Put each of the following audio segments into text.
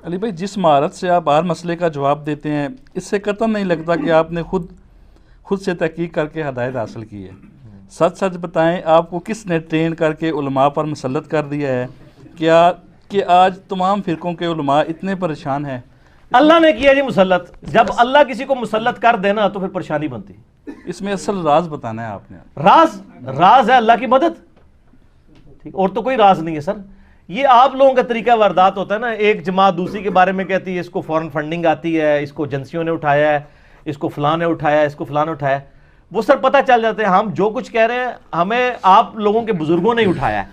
علی بھائی، جس مہارت سے آپ ہر مسئلے کا جواب دیتے ہیں، اس سے قطعاً نہیں لگتا کہ آپ نے خود سے تحقیق کر کے ہدایت حاصل کی ہے۔ سچ سچ بتائیں، آپ کو کس نے ٹرین کر کے علماء پر مسلط کر دیا ہے؟ کیا کہ آج تمام فرقوں کے علماء اتنے پریشان ہیں؟ اللہ نے کیا جی مسلط۔ جب اللہ کسی کو مسلط کر دینا تو پھر پریشانی بنتی۔ اس میں اصل راز بتانا ہے آپ نے۔ راز ہے اللہ کی مدد، ٹھیک، اور تو کوئی راز نہیں ہے سر۔ یہ آپ لوگوں کا طریقہ واردات ہوتا ہے نا، ایک جماعت دوسری کے بارے میں کہتی ہے اس کو فورن فنڈنگ آتی ہے، اس کو ایجنسیوں نے اٹھایا ہے، اس کو فلاں نے اٹھایا ہے، اس کو فلاں نے اٹھایا ہے۔ وہ سر پتہ چل جاتے ہیں ہم جو کچھ کہہ رہے ہیں ہمیں آپ لوگوں کے بزرگوں نے اٹھایا ہے۔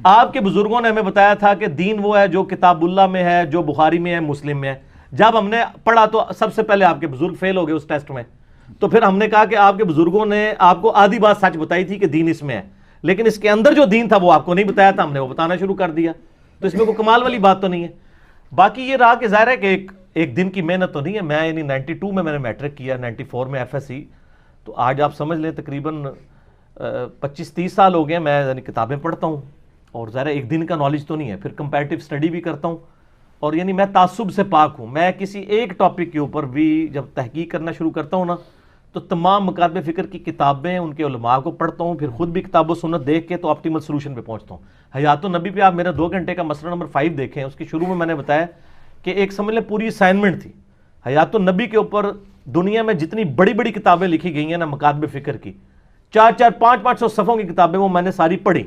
آپ کے بزرگوں نے ہمیں بتایا تھا کہ دین وہ ہے جو کتاب اللہ میں ہے، جو بخاری میں ہے، مسلم میں ہے۔ جب ہم نے پڑھا تو سب سے پہلے آپ کے بزرگ فیل ہو گئے اس ٹیسٹ میں، تو پھر ہم نے کہا کہ آپ کے بزرگوں نے آپ کو آدھی بات سچ بتائی تھی کہ دین اس میں ہے، لیکن اس کے اندر جو دین تھا وہ آپ کو نہیں بتایا تھا، ہم نے وہ بتانا شروع کر دیا۔ تو اس میں کوئی کمال والی بات تو نہیں ہے۔ باقی یہ رہا کہ ظاہر ہے کہ ایک دن کی محنت تو نہیں ہے۔ میں یعنی 92 میں نے میٹرک کیا، 94 میں ایف ایس سی، تو آج آپ سمجھ لیں تقریباً 25-30 سال ہو گئے میں یعنی کتابیں پڑھتا ہوں، اور ظاہر ہے ایک دن کا نالج تو نہیں ہے، پھر کمپیریٹیو اسٹڈی بھی کرتا ہوں، اور یعنی میں تعصب سے پاک ہوں۔ میں کسی ایک ٹاپک کے اوپر بھی جب تحقیق کرنا شروع کرتا ہوں نا، تو تمام مکاتب فکر کی کتابیں، ان کے علماء کو پڑھتا ہوں، پھر خود بھی کتاب و سنت دیکھ کے تو آپٹیمل سولوشن پہ پہنچتا ہوں۔ حیات النبی پہ آپ میرا 2 گھنٹے کا مسئلہ نمبر 5 دیکھیں، اس کی شروع میں نے بتایا کہ ایک سمجھ لیں پوری اسائنمنٹ تھی حیات النبی کے اوپر۔ دنیا میں جتنی بڑی بڑی کتابیں لکھی گئی ہیں نا مکاتب فکر کی، 400-500 صفحوں کی کتابیں، وہ میں نے ساری پڑھی،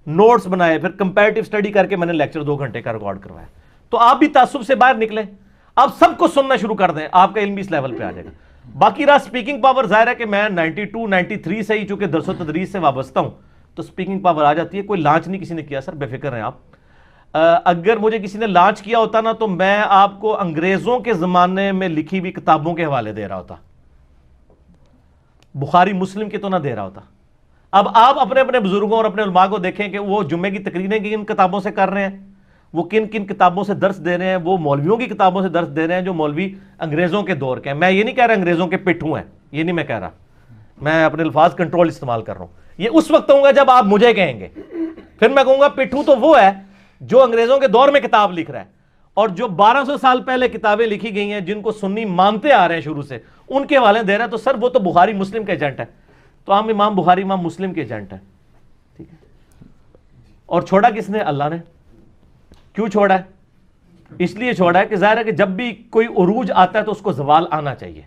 نوٹس بنائے، پھر کمپیریٹیو اسٹڈی کر کے میں نے لیکچر 2 گھنٹے کا ریکارڈ کروایا۔ تو آپ بھی تعصب سے باہر نکلیں، آپ سب کو سننا شروع کر دیں، آپ کا علم بھی اس لیول پہ آ جائے گا۔ باقی رہا سپیکنگ پاور، ظاہر ہے کہ میں 92-93 سے ہی چونکہ درس و تدریس سے وابستہ ہوں تو سپیکنگ پاور آ جاتی ہے۔ کوئی لانچ نہیں کسی نے کیا سر، بے فکر ہیں آپ۔ اگر مجھے کسی نے لانچ کیا ہوتا نا تو میں آپ کو انگریزوں کے زمانے میں لکھی ہوئی کتابوں کے حوالے دے رہا ہوتا، بخاری مسلم کے تو نہ دے رہا ہوتا۔ اب آپ اپنے اپنے بزرگوں اور اپنے علماء کو دیکھیں کہ وہ جمعے کی تقریریں کن کتابوں سے کر رہے ہیں، وہ کن کن کتابوں سے درس دے رہے ہیں، وہ مولویوں کی کتابوں سے درس دے رہے ہیں جو مولوی انگریزوں کے دور کے ہیں۔ میں یہ نہیں کہہ رہا انگریزوں کے پٹھوں ہیں، یہ نہیں میں کہہ رہا، میں اپنے الفاظ کنٹرول استعمال کر رہا ہوں۔ یہ اس وقت کہوں گا جب آپ مجھے کہیں گے، پھر میں کہوں گا پٹھو تو وہ ہے جو انگریزوں کے دور میں کتاب لکھ رہا ہے، اور جو 1200 سال پہلے کتابیں لکھی گئی ہیں جن کو سنی مانتے آ رہے ہیں شروع سے، ان کے حوالے دے رہا ہے، تو سر وہ تو بخاری مسلم کے ایجنٹ ہے، تو ہم امام بخاری امام مسلم کے ایجنٹ ہیں، ٹھیک ہے۔ اور چھوڑا کس نے؟ اللہ نے۔ کیوں چھوڑا ہے؟ اس لیے چھوڑا ہے کہ ظاہر ہے کہ جب بھی کوئی عروج آتا ہے تو اس کو زوال آنا چاہیے۔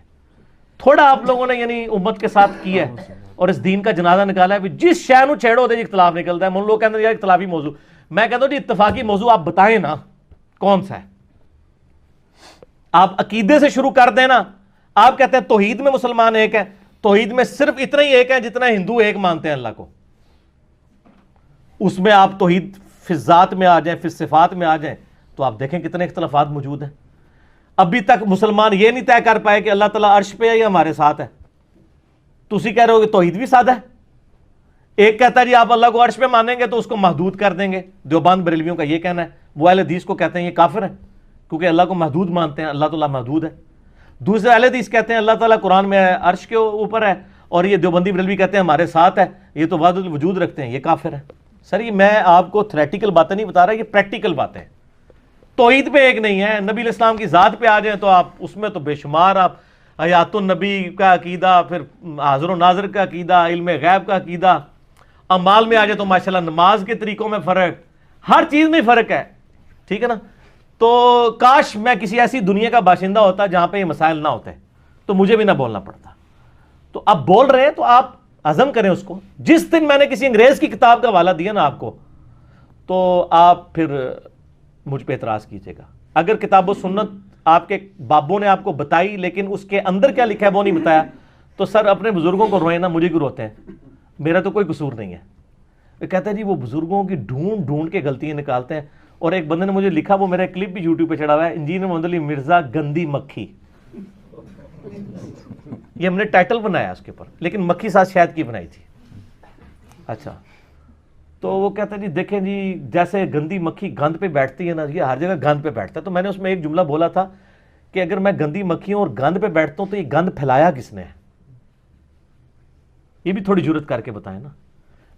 تھوڑا آپ لوگوں نے یعنی امت کے ساتھ کیا ہے اور اس دین کا جنازہ نکالا ہے، جس شے نو چھیڑو دے اختلاف نکلتا ہے۔ من لوگ کہتے ہیں یار اختلافی موضوع، میں کہتا ہوں جی اتفاقی موضوع آپ بتائیں نا کون سا ہے۔ آپ عقیدے سے شروع کر دیں نا، آپ کہتے ہیں توحید میں مسلمان ایک ہے، توحید میں صرف اتنا ہی ایک ہے جتنا ہندو ایک مانتے ہیں اللہ کو، اس میں آپ توحید فی الذات میں آ جائیں، فی الصفات میں آ جائیں، تو آپ دیکھیں کتنے اختلافات موجود ہیں۔ ابھی تک مسلمان یہ نہیں طے کر پائے کہ اللہ تعالیٰ عرش پہ ہے یا ہمارے ساتھ ہے۔ تسی کہہ رہے ہو کہ توحید بھی سادہ ہے۔ ایک کہتا ہے جی آپ اللہ کو عرش پہ مانیں گے تو اس کو محدود کر دیں گے، دیوبند بریلویوں کا یہ کہنا ہے، وہ اہل حدیث کو کہتے ہیں یہ کافر ہے کیونکہ اللہ کو محدود مانتے ہیں، اللہ تعالیٰ محدود ہے۔ دوسرے اہل حدیث کہتے ہیں اللہ تعالیٰ قرآن میں عرش کے اوپر ہے، اور یہ دیوبندی بریلوی کہتے ہیں ہمارے ساتھ ہے، یہ تو وحدت الوجود رکھتے ہیں، یہ کافر ہے۔ سر یہ میں آپ کو تھیوریٹیکل باتیں نہیں بتا رہا، یہ پریکٹیکل باتیں ہیں۔ توحید پہ ایک نہیں ہے، نبی علیہ السلام کی ذات پہ آ جائیں تو آپ اس میں تو بے شمار، آپ حیات النبی کا عقیدہ، پھر حاضر و ناظر کا عقیدہ، علم غیب کا عقیدہ، اعمال میں آ جائے تو ماشاءاللہ نماز کے طریقوں میں فرق، ہر چیز میں فرق ہے، ٹھیک ہے نا۔ تو کاش میں کسی ایسی دنیا کا باشندہ ہوتا جہاں پہ یہ مسائل نہ ہوتے تو مجھے بھی نہ بولنا پڑتا۔ تو اب بول رہے ہیں تو آپ ہضم کریں اس کو۔ جس دن میں نے کسی انگریز کی کتاب کا حوالہ دیا نا آپ کو، تو آپ پھر مجھ پہ اعتراض کیجیے گا۔ اگر کتاب و سنت آپ کے بابوں نے آپ کو بتائی لیکن اس کے اندر کیا لکھا ہے وہ نہیں بتایا، تو سر اپنے بزرگوں کو روئیں نا، مجھے کیوں روتے ہیں؟ میرا تو کوئی قصور نہیں ہے۔ وہ کہتا ہے جی وہ بزرگوں کی ڈھونڈ ڈھونڈ کے غلطیاں نکالتے ہیں۔ اور ایک بندے نے مجھے لکھا، وہ میرا کلپ بھی یوٹیوب پہ چڑھا ہوا ہے، انجینئر محمد علی مرزا گندی مکھی، یہ ہم نے ٹائٹل بنایا اس کے اوپر، لیکن مکھی ساتھ شہد کی بنائی تھی۔ اچھا، تو وہ کہتا ہے جی دیکھیں جی جیسے گندی مکھی گند پہ بیٹھتی ہے نا، یہ ہر جگہ گند پہ بیٹھتا ہے۔ تو میں نے اس میں ایک جملہ بولا تھا کہ اگر میں گندی مکھی ہوں اور گند پہ بیٹھتا ہوں تو یہ گند پھیلایا کس نے ہے؟ یہ بھی تھوڑی جرت کر کے بتائیں نا۔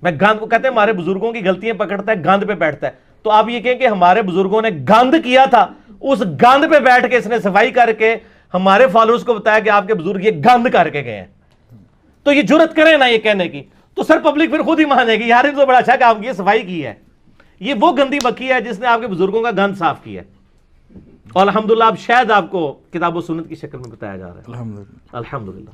میں گند کو کہتے ہیں ہمارے بزرگوں کی غلطیاں پکڑتا ہے، گند پہ بیٹھتا ہے، تو آپ یہ کہیں کہ ہمارے بزرگوں نے گند کیا تھا اس گند پہ بیٹھ کے اس نے صفائی کر کے ہمارے فالوورز کو بتایا کہ آپ کے بزرگ یہ گند کر کے گئے ہیں. تو یہ جرت کرے نا یہ کہنے کی, تو سر پبلک پھر خود ہی مانے گی یار ان تو بڑا اچھا کام کیا, صفائی کی ہے. یہ وہ گندی مکھی ہے جس نے آپ کے بزرگوں کا گند صاف کیا ہے, اور الحمدللہ اب شاید آپ کو کتاب و سنت کی شکل میں بتایا جا رہا ہے. الحمدللہ.